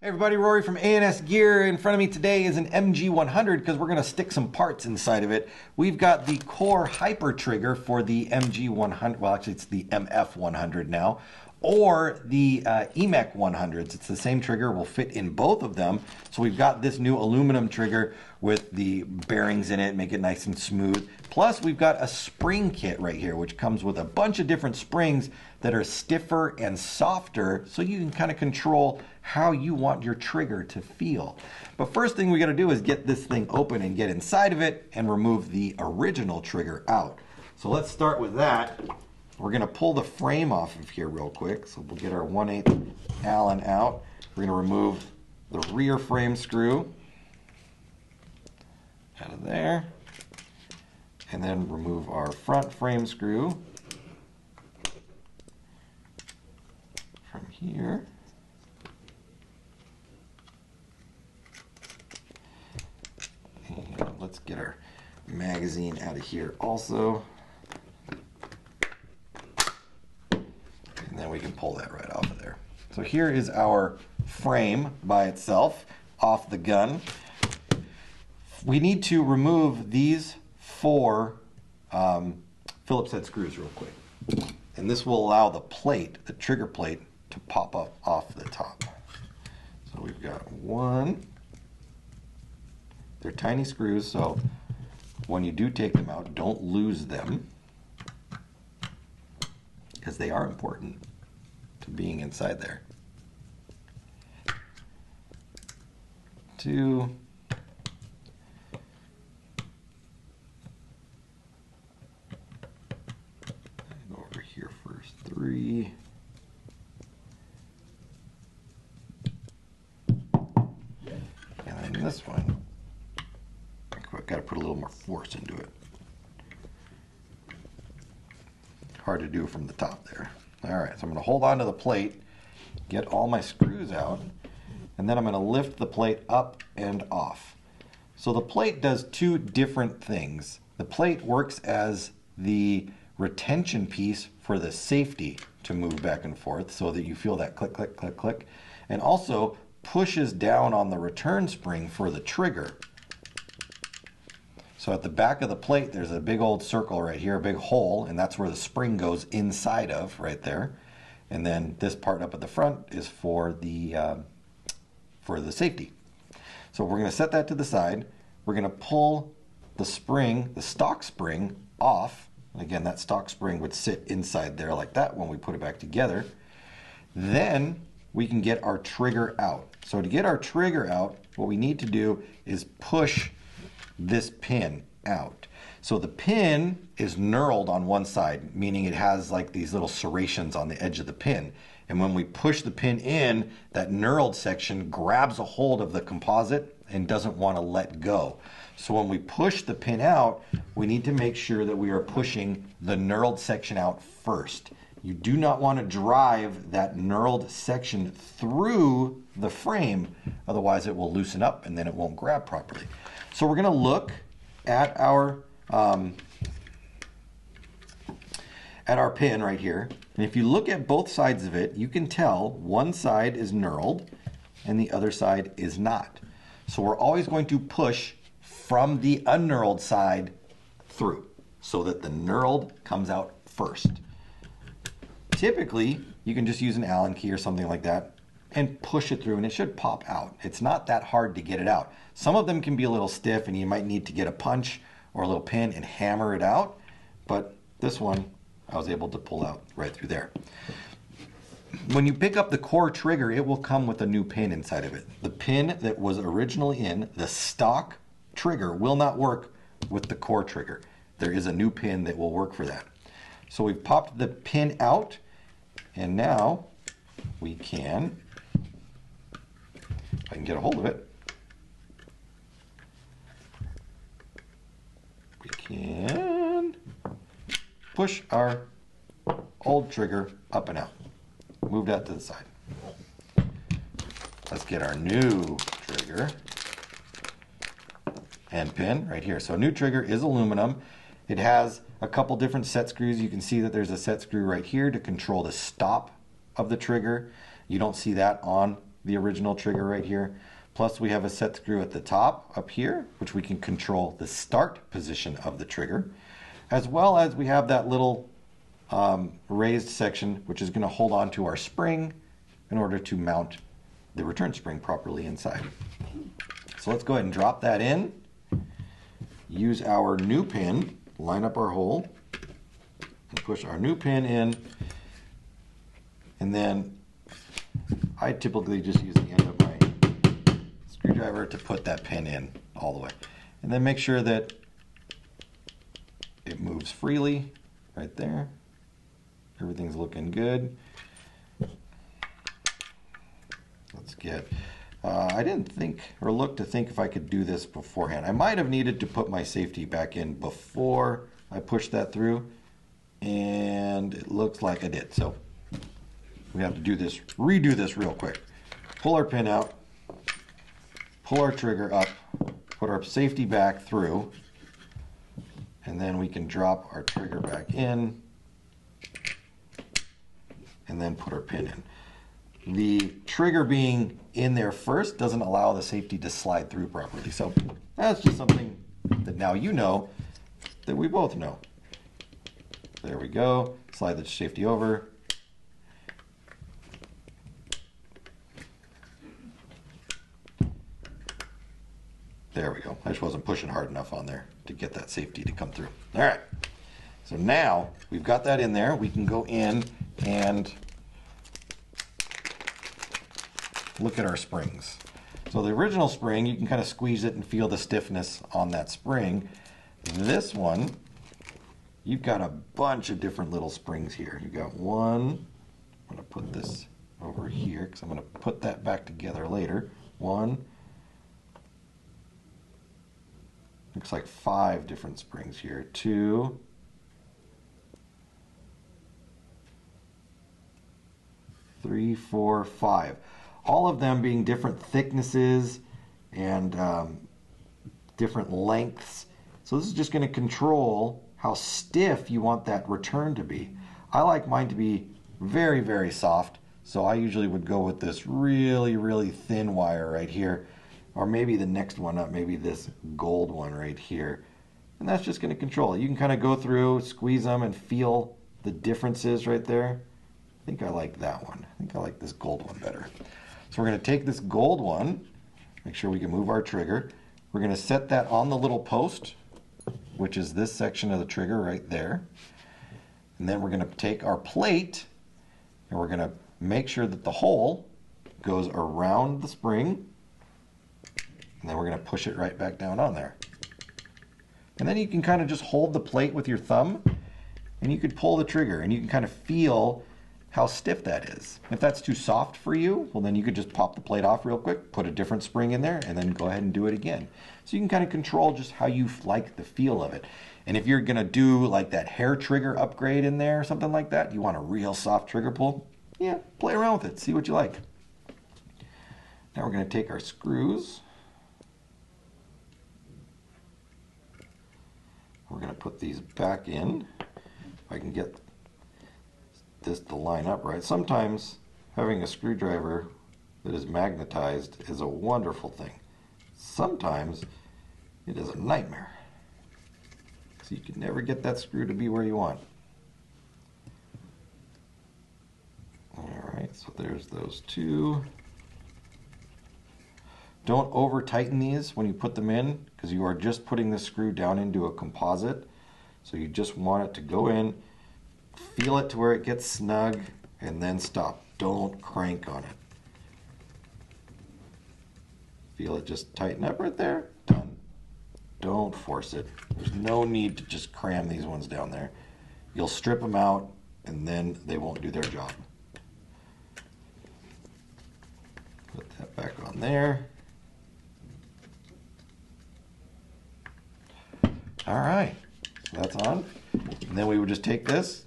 Hey everybody, Rory from A&S Gear. In front of me today is an MG100 because we're going to stick some parts inside of it. We've got the core hyper trigger for the MG100, well actually it's the MF100 now, or the EMEK 100s. It's the same trigger, will fit in both of them. So we've got this new aluminum trigger with the bearings in it, make it nice and smooth. Plus we've got a spring kit right here, which comes with a bunch of different springs that are stiffer and softer, so you can kind of control how you want your trigger to feel. But first thing we got to do is get this thing open and get inside of it and remove the original trigger out. So let's start with that. We're going to pull the frame off of here real quick. So we'll get our 1/8 Allen out. We're going to remove the rear frame screw out of there, and then remove our front frame screw from here. And let's get our magazine out of here also. And then we can pull that right off of there. So here is our frame by itself off the gun. We need to remove these 4 Phillips head screws real quick. And this will allow the plate, the trigger plate, to pop up off the top. So we've got 1. They're tiny screws, so when you do take them out, don't lose them, because they are important to being inside there. 2. Go over here first. 3. And then this one, I've got to put a little more force into it. Hard to do from the top there. All right, so I'm going to hold on to the plate, get all my screws out, and then I'm going to lift the plate up and off. So the plate does 2 different things. The plate works as the retention piece for the safety to move back and forth so that you feel that click, click, click, click, and also pushes down on the return spring for the trigger. So at the back of the plate, there's a big old circle right here, a big hole, and that's where the spring goes inside of, right there. And then this part up at the front is for the safety. So we're going to set that to the side. We're going to pull the spring, the stock spring, off. Again, that stock spring would sit inside there like that when we put it back together. Then we can get our trigger out. So to get our trigger out, what we need to do is push this pin out. So the pin is knurled on one side, meaning it has like these little serrations on the edge of the pin. And when we push the pin in, that knurled section grabs a hold of the composite and doesn't want to let go. So when we push the pin out, we need to make sure that we are pushing the knurled section out first. You do not want to drive that knurled section through the frame, otherwise it will loosen up and then it won't grab properly. So we're going to look at our pin right here, and if you look at both sides of it, you can tell one side is knurled and the other side is not. So we're always going to push from the unknurled side through so that the knurled comes out first. Typically, you can just use an Allen key or something like that and push it through and it should pop out. It's not that hard to get it out. Some of them can be a little stiff and you might need to get a punch or a little pin and hammer it out, but this one I was able to pull out right through there. When you pick up the core trigger, it will come with a new pin inside of it. The pin that was originally in the stock trigger will not work with the core trigger. There is a new pin that will work for that. So we've popped the pin out, and now we can, if I can get a hold of it, we can push our old trigger up and out. Move that to the side. Let's get our new trigger and pin right here. So new trigger is aluminum. It has a couple different set screws. You can see that there's a set screw right here to control the stop of the trigger. You don't see that on the original trigger right here. Plus we have a set screw at the top up here, which we can control the start position of the trigger, as well as we have that little raised section, which is going to hold on to our spring in order to mount the return spring properly inside. So let's go ahead and drop that in, use our new pin, line up our hole, and push our new pin in, and then I typically just use the end of my screwdriver to put that pin in all the way. And then make sure that it moves freely right there. Everything's looking good. Let's get, I didn't think or look to think if I could do this beforehand. I might have needed to put my safety back in before I pushed that through, and it looks like I did. So we have to do this, redo this real quick. Pull our pin out, pull our trigger up, put our safety back through, and then we can drop our trigger back in, and then put our pin in. The trigger being in there first doesn't allow the safety to slide through properly. So that's just something that now you know that we both know. There we go. Slide the safety over. There we go. I just wasn't pushing hard enough on there to get that safety to come through. All right. So now we've got that in there. We can go in and look at our springs. So the original spring, you can kind of squeeze it and feel the stiffness on that spring. This one, you've got a bunch of different little springs here. You've got one, I'm going to put this over here because I'm going to put that back together later. One, looks like 5 different springs here. 2, 3, 4, 5. All of them being different thicknesses and different lengths. So this is just going to control how stiff you want that return to be. I like mine to be very, very soft. So I usually would go with this really, really thin wire right here. Or maybe the next one up, maybe this gold one right here. And that's just going to control it. You can kind of go through, squeeze them, and feel the differences right there. I think I like that one. I think I like this gold one better. So we're going to take this gold one, make sure we can move our trigger. We're going to set that on the little post, which is this section of the trigger right there. And then we're going to take our plate, and we're going to make sure that the hole goes around the spring. And then we're going to push it right back down on there. And then you can kind of just hold the plate with your thumb, and you could pull the trigger, and you can kind of feel how stiff that is. If that's too soft for you, well then you could just pop the plate off real quick, put a different spring in there, and then go ahead and do it again. So you can kind of control just how you like the feel of it. And if you're going to do like that hair trigger upgrade in there or something like that, you want a real soft trigger pull, yeah, play around with it, see what you like. Now we're going to take our screws. We're going to put these back in. If I can get this to line up right. Sometimes having a screwdriver that is magnetized is a wonderful thing. Sometimes it is a nightmare. So you can never get that screw to be where you want. Alright, so there's those 2. Don't over tighten these when you put them in, because you are just putting the screw down into a composite. So you just want it to go in, feel it to where it gets snug, and then stop. Don't crank on it. Feel it just tighten up right there. Done. Don't force it. There's no need to just cram these ones down there. You'll strip them out, and then they won't do their job. Put that back on there. All right, so that's on. And then we would just take this,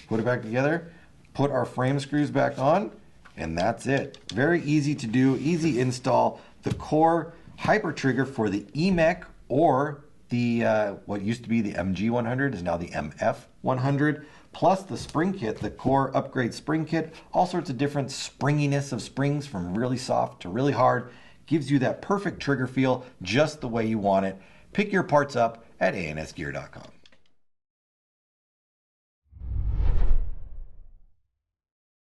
put it back together, put our frame screws back on, and that's it. Very easy to do, easy install. The core hyper trigger for the EMEK, or the what used to be the MG100 is now the MF100. plus the spring kit, the core upgrade spring kit, all sorts of different springiness of springs from really soft to really hard, gives you that perfect trigger feel just the way you want it. Pick your parts up at ansgear.com.